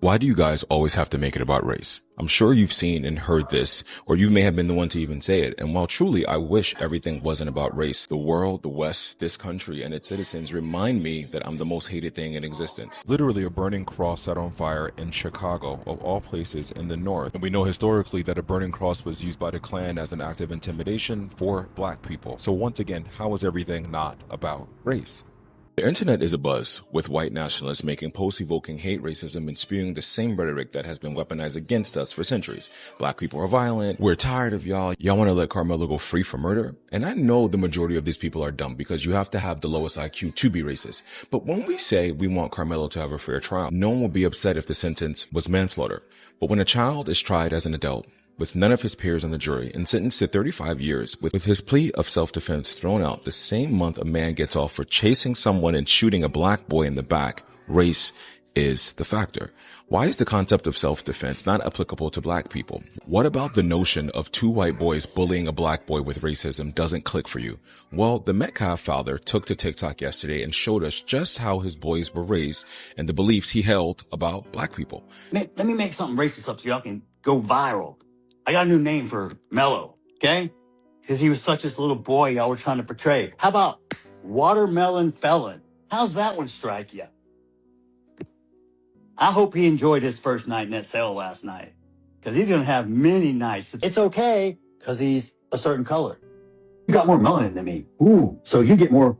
Why do you guys always have to make it about race? I'm sure you've seen and heard this, or you may have been the one to even say it. And while truly I wish everything wasn't about race, the world, the West, this country, and its citizens remind me that I'm the most hated thing in existence. Literally a burning cross set on fire in Chicago, of all places in the North. And we know historically that a burning cross was used by the Klan as an act of intimidation for black people. So once again, how is everything not about race? The internet is abuzz, with white nationalists making posts evoking hate racism and spewing the same rhetoric that has been weaponized against us for centuries. Black people are violent, we're tired of y'all want to let Carmelo go free for murder? And I know the majority of these people are dumb because you have to have the lowest IQ to be racist. But when we say we want Carmelo to have a fair trial, no one will be upset if the sentence was manslaughter. But when a child is tried as an adult, with none of his peers on the jury and sentenced to 35 years, with his plea of self-defense thrown out the same month a man gets off for chasing someone and shooting a black boy in the back, race is the factor. Why is the concept of self-defense not applicable to black people? What about the notion of two white boys bullying a black boy with racism doesn't click for you? Well, the Metcalf father took to TikTok yesterday and showed us just how his boys were raised and the beliefs he held about black people. Let me make something racist up so y'all can go viral. I got a new name for Mello, okay? Because he was such this little boy y'all were trying to portray. How about Watermelon Felon? How's that one strike you? I hope he enjoyed his first night in that cell last night. Because he's going to have many nights. It's okay, because he's a certain color. You got more melanin than me. Ooh, so you get more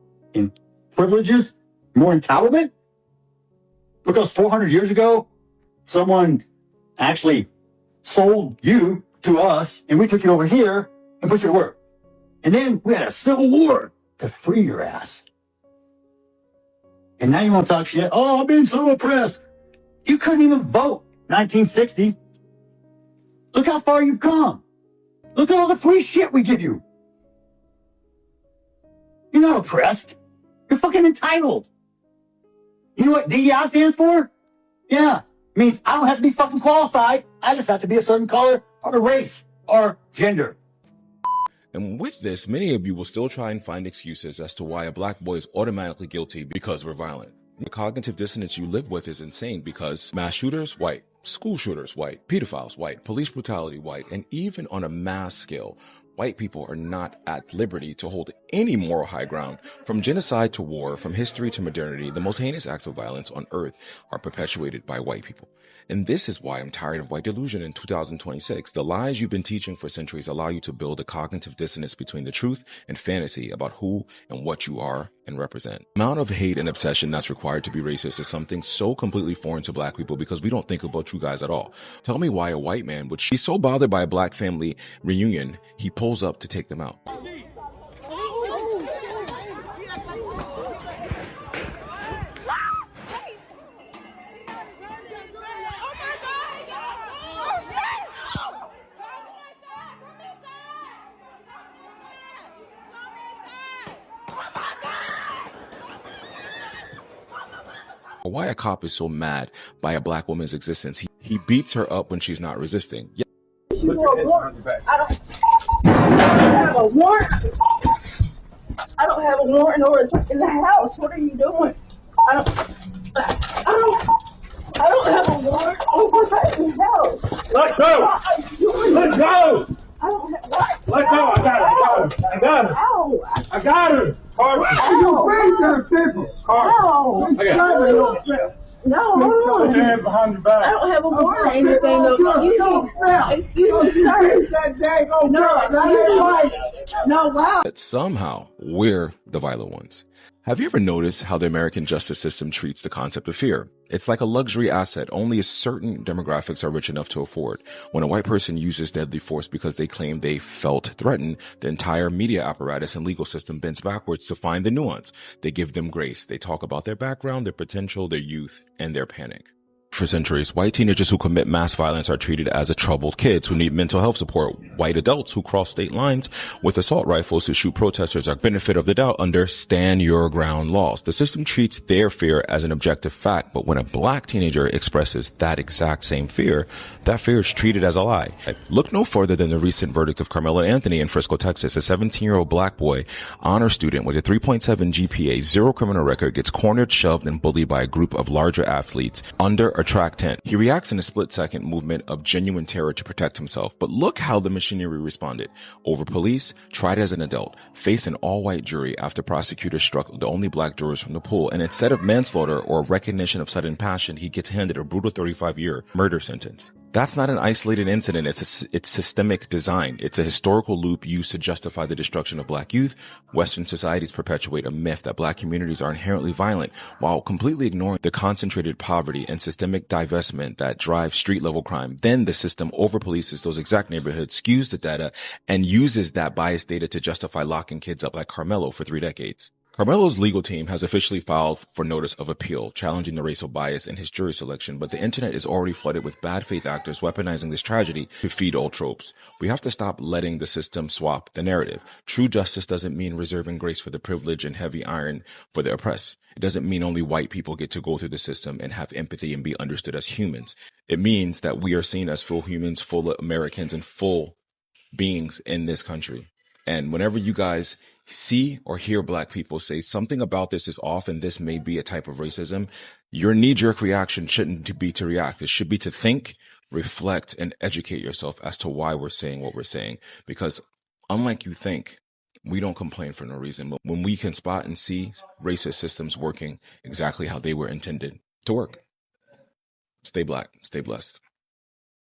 privileges? More entitlement? Because 400 years ago, someone actually sold you to us, and we took you over here and put you to work. And then we had a civil war to free your ass. And now you want to talk shit? Oh, I've been so oppressed. You couldn't even vote 1960. Look how far you've come. Look at all the free shit we give you. You're not oppressed. You're fucking entitled. You know what DEI stands for? Yeah. Means I don't have to be fucking qualified. I just have to be a certain color or a race or gender. And with this, many of you will still try and find excuses as to why a black boy is automatically guilty because we're violent. The cognitive dissonance you live with is insane because mass shooters, white, school shooters, white, pedophiles, white, police brutality, white, and even on a mass scale, white people are not at liberty to hold any moral high ground. From genocide to war, from history to modernity, the most heinous acts of violence on earth are perpetuated by white people. And this is why I'm tired of white delusion in 2026. The lies you've been teaching for centuries allow you to build a cognitive dissonance between the truth and fantasy about who and what you are and represent. The amount of hate and obsession that's required to be racist is something so completely foreign to black people because we don't think about you guys at all. Tell me why a white man would be so bothered by a black family reunion, he pulls up to take them out. Why a cop is so mad by a black woman's existence. He beats her up when she's not resisting. Yeah. You for a warrant. I don't have a warrant. I don't have a warrant or it's in the house. What are you doing? I don't have a warrant or it's in the house. Let go! Let go! I don't have what? Let go! I got her! Ow. I got her! You crazy people! No! I got her. No, hold Put your on. hands behind your back. I don't have a warrant or anything. No, excuse me, sir. No, excuse me. No, wow. That somehow we're the violent ones. Have you ever noticed how the American justice system treats the concept of fear? It's like a luxury asset only a certain demographics are rich enough to afford. When a white person uses deadly force because they claim they felt threatened, the entire media apparatus and legal system bends backwards to find the nuance. They give them grace. They talk about their background, their potential, their youth, and their panic. For centuries, white teenagers who commit mass violence are treated as troubled kids who need mental health support. White adults who cross state lines with assault rifles to shoot protesters are benefit of the doubt under stand your ground laws. The system treats their fear as an objective fact, but when a black teenager expresses that exact same fear, that fear is treated as a lie. Look no further than the recent verdict of Carmelo Anthony in Frisco, Texas. A 17-year-old black boy, honor student with a 3.7 GPA, zero criminal record, gets cornered, shoved, and bullied by a group of larger athletes under a track 10. He reacts in a split-second movement of genuine terror to protect himself. But look how the machinery responded. Over police, tried as an adult, faced an all-white jury after prosecutors struck the only black jurors from the pool, and instead of manslaughter or recognition of sudden passion, he gets handed a brutal 35-year murder sentence. That's not an isolated incident. It's systemic design. It's a historical loop used to justify the destruction of black youth. Western societies perpetuate a myth that black communities are inherently violent while completely ignoring the concentrated poverty and systemic divestment that drives street-level crime. Then the system over-polices those exact neighborhoods, skews the data, and uses that biased data to justify locking kids up like Carmelo for 3 decades. Carmelo's legal team has officially filed for notice of appeal, challenging the racial bias in his jury selection, but the internet is already flooded with bad faith actors weaponizing this tragedy to feed old tropes. We have to stop letting the system swap the narrative. True justice doesn't mean reserving grace for the privileged and heavy iron for the oppressed. It doesn't mean only white people get to go through the system and have empathy and be understood as humans. It means that we are seen as full humans, full Americans, and full beings in this country. And whenever you guys see or hear black people say something about this is off and this may be a type of racism, your knee-jerk reaction shouldn't be to react. It should be to think, reflect, and educate yourself as to why we're saying what we're saying. Because unlike you think, we don't complain for no reason. But when we can spot and see racist systems working exactly how they were intended to work. Stay black, stay blessed.